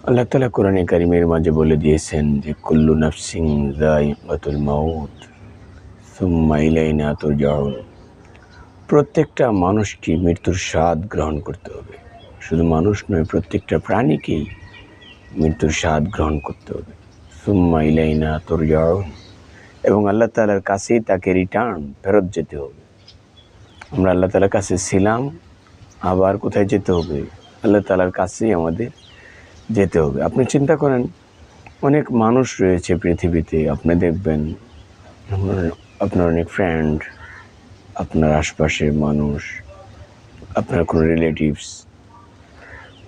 আল্লাহ তাআলা কোরআনে কারিমের মাঝে বলে দিয়েছেন যে কুল্লু নাফসিন যায়িকাতুল মাউত সুম্মা ইলাইনা তুরজাউন। প্রত্যেকটা মানুষকে মৃত্যুর স্বাদ গ্রহণ করতে হবে। শুধু মানুষ নয়, প্রত্যেকটা প্রাণীকেই মৃত্যুর স্বাদ গ্রহণ করতে হবে। সুম্মা ইলাইনা তুরজাউন, এবং আল্লাহ তাআলার কাছেই তাকে ফেরত যেতে হবে। আমরা আল্লাহ তাআলার কাছে ছিলাম, আবার কোথায় যেতে হবে? আল্লাহ তাআলার কাছেই আমাদের যেতে হবে। আপনি চিন্তা করেন, অনেক মানুষ রয়েছে পৃথিবীতে, আপনি দেখবেন আপনার অনেক ফ্রেন্ড, আপনার আশপাশের মানুষ, আপনার কোনো রিলেটিভস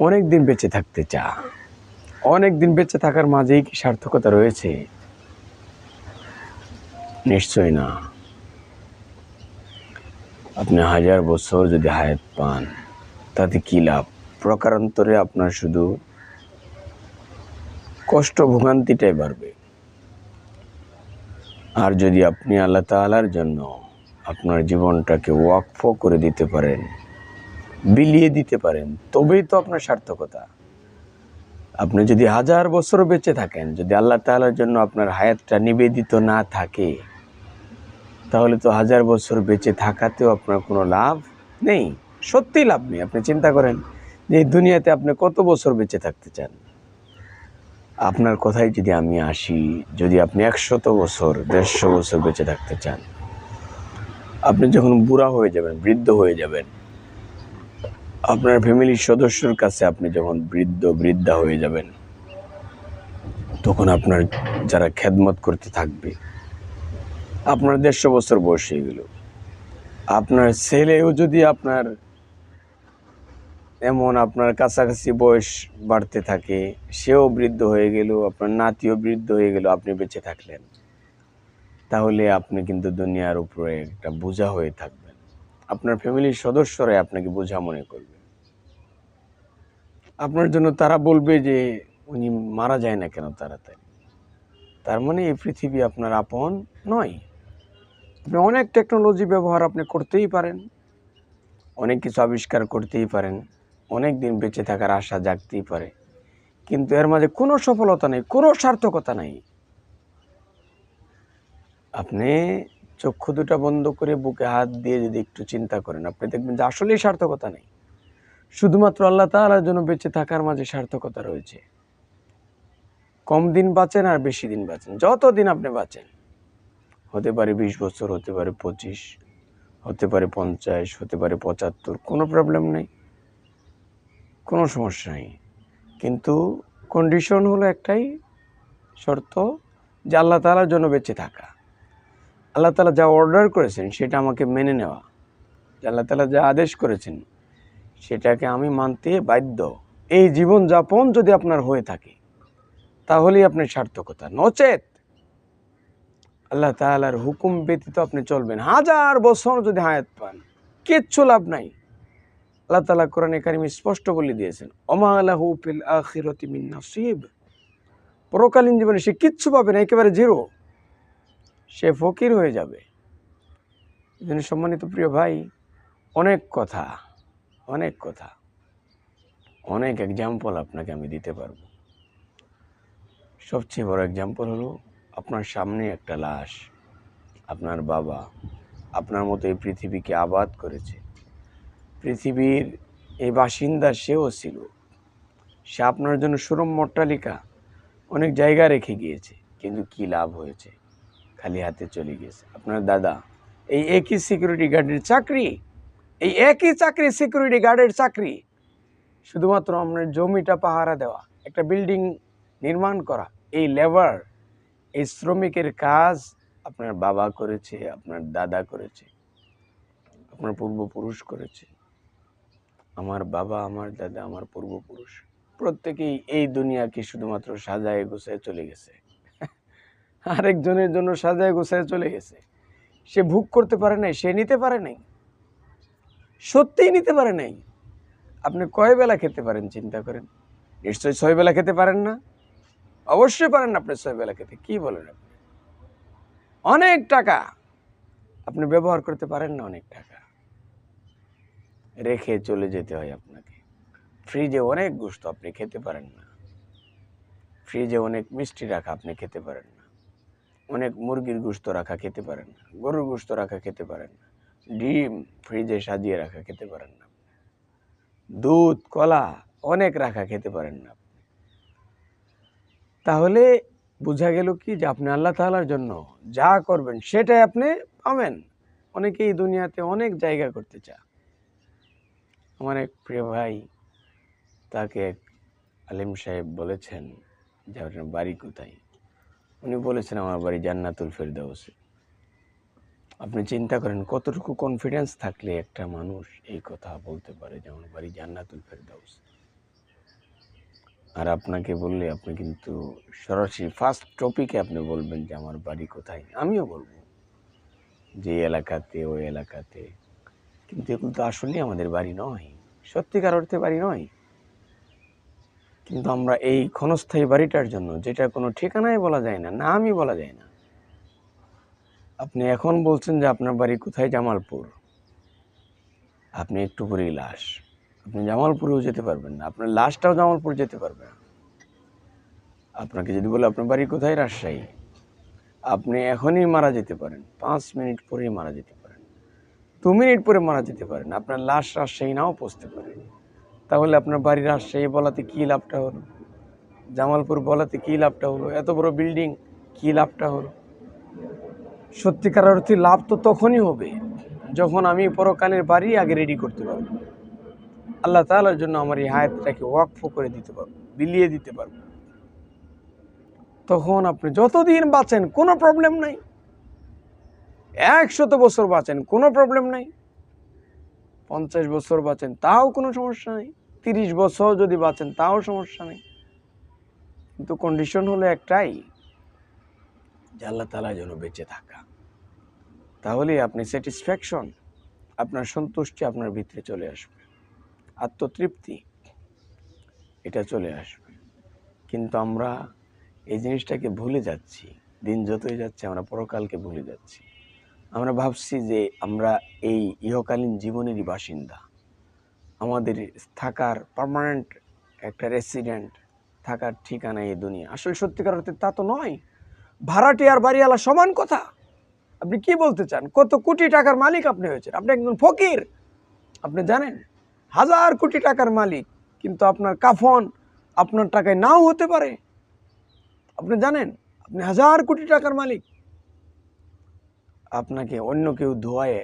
অনেক দিন বেঁচে থাকতে চায়। অনেক দিন বেঁচে থাকার মাঝেই কি সার্থকতা রয়েছে? নিশ্চয় না। আপনি 1000 বছর যদি হায়াত পান, তাতে কী লাভ? প্রকারান্তরে আপনার শুধু কষ্ট ভোগান্তিটাই বাড়বে। আর যদি আপনি আল্লাহ তাআলার জন্য আপনার জীবনটাকে ওয়াকফ করে দিতে পারেন, বিলিয়ে দিতে পারেন, তবেই তো আপনার সার্থকতা। আপনি যদি 1000 বছর বেঁচে থাকেন, যদি আল্লাহ তাআলার জন্য আপনার হায়াতটা নিবেদিত না থাকে, তাহলে তো 1000 বছর বেঁচে থাকাতেও আপনার কোনো লাভ নেই। সত্যিই লাভ নেই। আপনি চিন্তা করেন যে এই দুনিয়াতে আপনি কত বছর বেঁচে থাকতে চান? আপনার কথায় যদি আমি আসি, যদি আপনি 100 বছর, 150 বছর বেঁচে থাকতে চান, আপনি যখন বুড়া হয়ে যাবেন, বৃদ্ধ হয়ে যাবেন, আপনার ফ্যামিলির সদস্যর কাছে আপনি যখন বৃদ্ধা হয়ে যাবেন, তখন আপনার যারা খেদমত করতে থাকবে, আপনার 150 বছর বয়স হয়ে গেল, আপনার ছেলেও যদি আপনার এমন আপনার কাছাকাছি বয়স বাড়তে থাকে, সেও বৃদ্ধ হয়ে গেল, আপনার নাতিও বৃদ্ধ হয়ে গেল, আপনি বেঁচে থাকলেন, তাহলে আপনি কিন্তু দুনিয়ার উপরে একটা বোঝা হয়ে থাকবেন। আপনার ফ্যামিলির সদস্যরাই আপনাকে বোঝা মনে করবে। আপনার জন্য তারা বলবে যে উনি মারা যায় না কেন তাড়াতাড়ি। তার মানে এই পৃথিবী আপনার আপন নয়। আপনি অনেক টেকনোলজি ব্যবহার আপনি করতেই পারেন, অনেক কিছু আবিষ্কার করতেই পারেন, অনেক দিন বেঁচে থাকার আশা জাগতেই পারে, কিন্তু এর মাঝে কোনো সফলতা নেই, কোনো সার্থকতা নেই। আপনি চক্ষু দুটা বন্ধ করে বুকে হাত দিয়ে যদি একটু চিন্তা করেন, আপনি দেখবেন যে আসলেই সার্থকতা নেই। শুধুমাত্র আল্লাহ তাআলার জন্য বেঁচে থাকার মাঝে সার্থকতা রয়েছে। কম দিন বাঁচেন আর বেশি দিন বাঁচেন, যত দিন আপনি বাঁচেন, হতে পারে 20 বছর, হতে পারে 25, হতে পারে 50, হতে পারে 75, কোনো প্রবলেম নেই, কোনো সমস্যা নেই। কিন্তু কন্ডিশন হলো একটাই, শর্ত, যে আল্লাহ তাআলার জন্য বেঁচে থাকা। আল্লাহ তাআলা যা অর্ডার করেছেন সেটা আমাকে মেনে নেওয়া। আল্লাহ তাআলা যা আদেশ করেছেন সেটাকে আমি মানতে বাধ্য। এই জীবন যাপন যদি আপনার হয়ে থাকে, তাহলেই আপনার সার্থকতা। নচেত আল্লাহ তাআলার হুকুম ব্যতীত আপনি চলবেন, 1000 বছর যদি হায়াত পান, কিচ্ছু লাভ নাই। আল্লাহ তাআলা কোরআনে কারিমে স্পষ্ট বলে দিয়েছেন, ওমা লাহু ফিল আখিরাতি মিন নাসিব। পরকালীন জীবনে সে কিচ্ছু পাবে না, একেবারে জিরো। সে ফকির হয়ে যাবে। এজন্য সম্মানিত প্রিয় ভাই, অনেক কথা, অনেক এক্সাম্পল আপনাকে আমি দিতে পারবো। সবচেয়ে বড় এক্সাম্পল হলো আপনার সামনে একটা লাশ। আপনার বাবা আপনার মতো এই পৃথিবীকে আবাদ করেছে, পৃথিবীর এই বাসিন্দা সেও ছিল। সে আপনার জন্য সুরম্য অট্টালিকা অনেক জায়গা রেখে গিয়েছে, কিন্তু কি লাভ হয়েছে? খালি হাতে চলে গিয়েছে। আপনার দাদা এই একই সিকিউরিটি গার্ডের চাকরি, এই একই চাকরি, সিকিউরিটি গার্ডের চাকরি, শুধুমাত্র আপনার জমিটা পাহারা দেওয়া, একটা বিল্ডিং নির্মাণ করা, এই লেবার, এই শ্রমিকের কাজ আপনার বাবা করেছে, আপনার দাদা করেছে, আপনার পূর্বপুরুষ করেছে। আমার বাবা, আমার দাদা, আমার পূর্বপুরুষ প্রত্যেকেই এই দুনিয়াকে শুধুমাত্র সাজায় গোছায় চলে গেছে। আরেকজনের জন্য সাজায় গোছায় চলে গেছে। সে ভোগ করতে পারে নাই, সে নিতে পারে নাই, সত্যিই নিতে পারে নাই। আপনি কয় বেলা খেতে পারেন চিন্তা করেন? নিশ্চয়ই 6 বেলা খেতে পারেন না। অবশ্যই পারেন না আপনি 6 বেলা খেতে। কি বলেন আপনি? অনেক টাকা আপনি ব্যবহার করতে পারেন না, অনেক টাকা রেখে চলে যেতে হয় আপনাকে। ফ্রিজে অনেক গোশত আপনি খেতে পারেন না। ফ্রিজে অনেক মিষ্টি রাখা আপনি খেতে পারেন না, অনেক মুরগির গোশত রাখা খেতে পারেন না, গরুর গোশত রাখা খেতে পারেন না, ডিম ফ্রিজে সাজিয়ে রাখা খেতে পারেন না, দুধ কলা অনেক রাখা খেতে পারেন না। তাহলে বোঝা গেল কি যে আপনি আল্লাহ তাআলার জন্য যা করবেন সেটাই আপনি পাবেন। অনেকেই দুনিয়াতে অনেক জায়গা করতে চায়। আমার এক প্রিয় ভাই, তাকে এক আলিম সাহেব বলেছেন যে আপনার বাড়ি কোথায়? উনি বলেছেন আমার বাড়ি জান্নাতুল ফেরদাউসে। আপনি চিন্তা করেন কতটুকু কনফিডেন্স থাকলে একটা মানুষ এই কথা বলতে পারে যে আমার বাড়ি জান্নাতুল ফেরদাউস। আর আপনাকে বললে আপনি কিন্তু সরাসরি ফার্স্ট টপিকে আপনি বলবেন যে আমার বাড়ি কোথায়। আমিও বলবো যে এলাকাতে ওই এলাকাতে, কিন্তু এগুলো তো আসলেই আমাদের বাড়ি নয়, সত্যিকার অর্থে বাড়ি নয়। কিন্তু আমরা এই ক্ষণস্থায়ী বাড়িটার জন্য, যেটা কোনো ঠিকানায় বলা যায় না, নামই বলা যায় না। আপনি এখন বলছেন যে আপনার বাড়ি কোথায়? জামালপুর। আপনি একটু পরেই লাশ, আপনি জামালপুরেও যেতে পারবেন না, আপনার লাশটাও জামালপুর যেতে পারবে না। আপনাকে যদি বলে আপনার বাড়ি কোথায়? রাজশাহী, আপনি এখনই মারা যেতে পারেন, 5 মিনিট পরেই মারা যেতে পারেন, 2 মিনিট পরে মারা যেতে পারেন, আপনার লাশ রাজশাহী নাও পৌঁছতে পারে। তাহলে আপনার বাড়ি রাজশাহী বলাতে কী লাভটা হলো? জামালপুর বলাতে কী লাভটা হলো? এত বড় বিল্ডিং, কী লাভটা হলো? সত্যিকার অর্থে লাভ তো তখনই হবে যখন আমি পরকালের বাড়ি আগে রেডি করতে পারবো, আল্লাহ তাআলার জন্য আমার এই হায়াতটাকে ওয়াকফ করে দিতে পারবো, বিলিয়ে দিতে পারবো। তখন আপনি যতদিন বাঁচেন কোনো প্রবলেম নাই, 100 বছর বাঁচেন কোনো প্রবলেম নাই, 50 বছর বাঁচেন তাও কোনো সমস্যা নেই, 30 বছর যদি বাঁচেন তাও সমস্যা নেই। কিন্তু কন্ডিশন হলো একটাই, যে আল্লাহ তাআলার জন্য বেঁচে থাকা। তাহলে আপনি স্যাটিসফ্যাকশন, আপনার সন্তুষ্টি আপনার ভিতরে চলে আসবে, আত্মতৃপ্তি এটা চলে আসবে। কিন্তু আমরা এই জিনিসটাকে ভুলে যাচ্ছি, দিন যতই যাচ্ছে আমরা পরকালকে ভুলে যাচ্ছি। আমরা ভাবছি যে আমরা এই ইহকালীন জীবনেরই বাসিন্দা, আমাদের থাকার পার্মানেন্ট একটা রেসিডেন্ট, থাকার ঠিকানা এই দুনিয়া। আসলে সত্যিকার অর্থে তা তো নয়। ভাড়াটি আর বাড়িওয়ালা সমান কথা। আপনি কি বলতে চান? কত কোটি টাকার মালিক আপনি হয়েছেন, আপনি একজন ফকির। আপনি জানেন 1000 কোটি টাকার মালিক, কিন্তু আপনার কাফন আপনার টাকায় নাও হতে পারে। আপনি জানেন আপনি 1000 কোটি টাকার মালিক, আপনাকে অন্য কেউ ধোয়ায়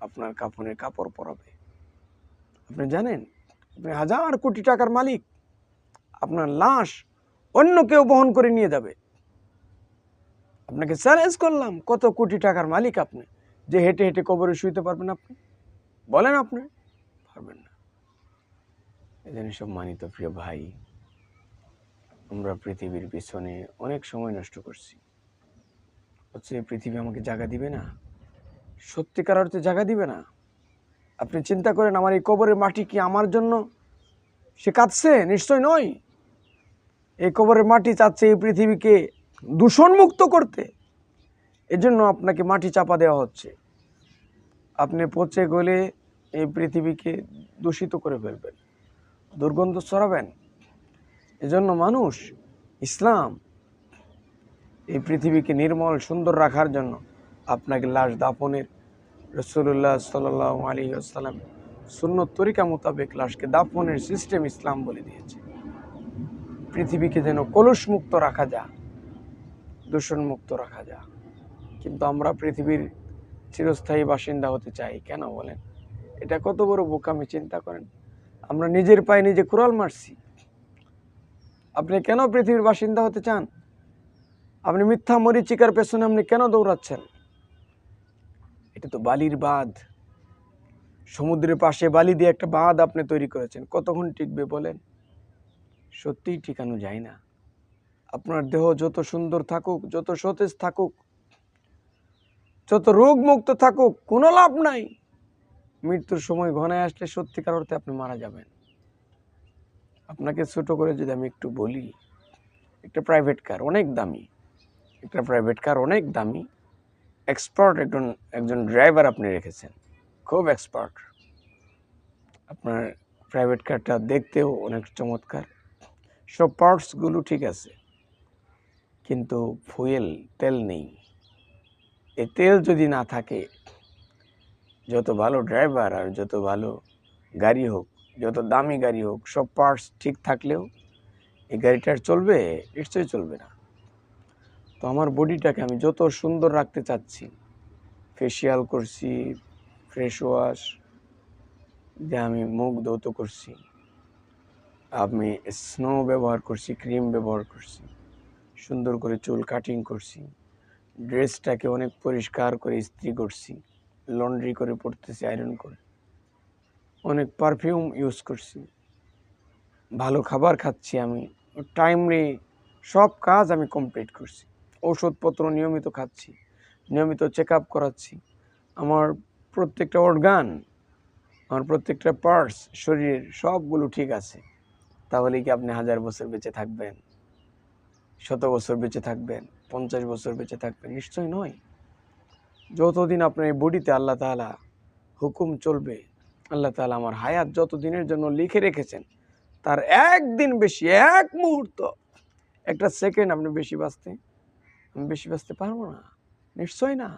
আপনার কাফনের কাপড় পরাবে। আপনি জানেন আপনি 1000 কোটি টাকার মালিক, আপনার লাশ অন্য কেউ বহন করে নিয়ে যাবে। আপনাকে চ্যালেঞ্জ করলাম, কত কোটি টাকার মালিক আপনি যে হেঁটে হেঁটে কবরে শুইতে পারবেন? আপনি বলেন, আপনি পারবেন না। এই জন্য সম্মানিত প্রিয় ভাই, আমরা পৃথিবীর পিছনে অনেক সময় নষ্ট করছি, হচ্ছে পৃথিবী আমাকে জায়গা দিবে না, সত্যিকার অর্থে জায়গা দিবে না। আপনি চিন্তা করেন আমার এই কবরের মাটি কি আমার জন্য সে কাঁদছে? নিশ্চয় নয়। এই কবরের মাটি চাচ্ছে এই পৃথিবীকে দূষণমুক্ত করতে, এজন্য আপনাকে মাটি চাপা দেওয়া হচ্ছে। আপনি পচে গলে এই পৃথিবীকে দূষিত করে ফেলবেন, দুর্গন্ধ ছড়াবেন। এজন্য মানুষ, ইসলাম এই পৃথিবীকে নির্মল সুন্দর রাখার জন্য আপনাকে লাশ দাফনের রাসূলুল্লাহ সাল্লাল্লাহু আলাইহি ওয়াসাল্লাম সুন্নত তরিকা মোতাবেক লাশকে দাফনের সিস্টেম ইসলাম বলে দিয়েছে। পৃথিবীকে যেন কলুষমুক্ত রাখা যায়, দূষণমুক্ত রাখা যায়। কিন্তু আমরা পৃথিবীর চিরস্থায়ী বাসিন্দা হতে চাই কেন বলেন? এটা কত বড় বোকামি, চিন্তা করেন। আমরা নিজের পায়ে নিজে কুড়াল মারছি। আপনি কেন পৃথিবীর বাসিন্দা হতে চান? আপনি মিথ্যা মরীচিকার পেছনে আপনি কেন দৌড়াচ্ছেন? এটা তো বালির বাঁধ, সমুদ্রের পাশে বালি দিয়ে একটা বাঁধ আপনি তৈরি করেছেন, কতক্ষণ টিকবে বলেন? সত্যিই টিকানো যায় না। আপনার দেহ যত সুন্দর থাকুক, যত সতেজ থাকুক, যত রোগ মুক্ত থাকুক, কোনো লাভ নাই। মৃত্যুর সময় ঘনায় আসলে সত্যিকার অর্থে আপনি মারা যাবেন। আপনাকে ছোট করে যদি আমি একটু বলি, একটা প্রাইভেট কার অনেক দামি, একটা প্রাইভেট কার অনেক দামি, এক্সপার্ট একজন ড্রাইভার আপনি রেখেছেন, খুব এক্সপার্ট। আপনার প্রাইভেট কারটা দেখতেও অনেক চমৎকার, সব পার্টসগুলো ঠিক আছে, কিন্তু তেল নেই। এই তেল যদি না থাকে, যত ভালো ড্রাইভার আর যত ভালো গাড়ি হোক, যত দামি গাড়ি হোক, সব পার্টস ঠিক থাকলেও এই গাড়িটার চলবে? নিশ্চয়ই চলবে না। তো আমার বডিটাকে আমি যত সুন্দর রাখতে চাচ্ছি, ফেসিয়াল করছি, ফ্রেশ ওয়াশ দিয়ে আমি মুখ ধৌত করছি, আমি স্নো ব্যবহার করছি, ক্রিম ব্যবহার করছি, সুন্দর করে চুল কাটিং করছি, ড্রেসটাকে অনেক পরিষ্কার করে ইস্ত্রি করছি, লন্ড্রি করে পরতেছি, আয়রন করে, অনেক পারফিউম ইউজ করছি, ভালো খাবার খাচ্ছি, আমি টাইমলি সব কাজ আমি কমপ্লিট করছি, ওষুধপত্র নিয়মিত খাচ্ছি, নিয়মিত চেক আপ করাচ্ছি, আমার প্রত্যেকটা অর্গান, আমার প্রত্যেকটা পার্টস শরীরের সবগুলো ঠিক আছে। তাহলে কি আপনি 1000 বছর বেঁচে থাকবেন, 100 বছর বেঁচে থাকবেন, 50 বছর বেঁচে থাকবেন? নিশ্চয় নয়। যতদিন আপনার এই বডিতে আল্লাহ তাআলা হুকুম চলবে, আল্লাহ তাআলা আমার হায়াত যত দিনের জন্য লিখে রেখেছেন, তার একদিন বেশি, এক মুহূর্ত, একটা সেকেন্ড আমি বেশি বাঁচতে পারবো না, নিশ্চয় না।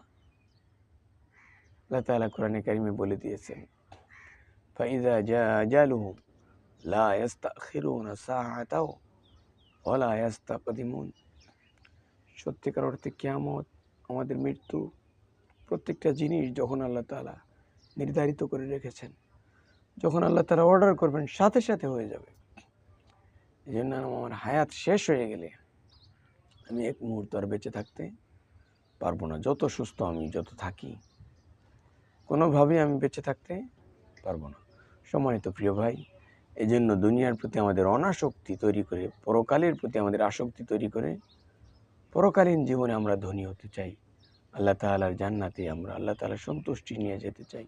আল্লাহ তাআলা কোরআনে কারিমে বলে দিয়েছেন, ফাইযা জাআ আজালুহুম লা ইস্তাখিরুনা সাআতাও ওয়া লা ইস্তাকদিমুন। সত্যিকার অর্থে কিয়ামত, আমাদের মৃত্যু, প্রত্যেকটা জিনিস যখন আল্লাহ তাআলা নির্ধারিত করে রেখেছেন, যখন আল্লাহ তাআলা অর্ডার করবেন, সাথে সাথে হয়ে যাবে। এই জন্য আমার হায়াত শেষ হয়ে গেলে আমি এক মুহূর্ত আর বেঁচে থাকতে পারবো না। যত থাকি, কোনোভাবেই আমি বেঁচে থাকতে পারবো না। সম্মানিত প্রিয় ভাই, এই জন্য দুনিয়ার প্রতি আমাদের অনাসক্তি তৈরি করে, পরকালের প্রতি আমাদের আসক্তি তৈরি করে, পরকালীন জীবনে আমরা ধনী হতে চাই, আল্লাহ তাআলার জান্নাতে আমরা আল্লাহ তাআলার সন্তুষ্টি নিয়ে যেতে চাই।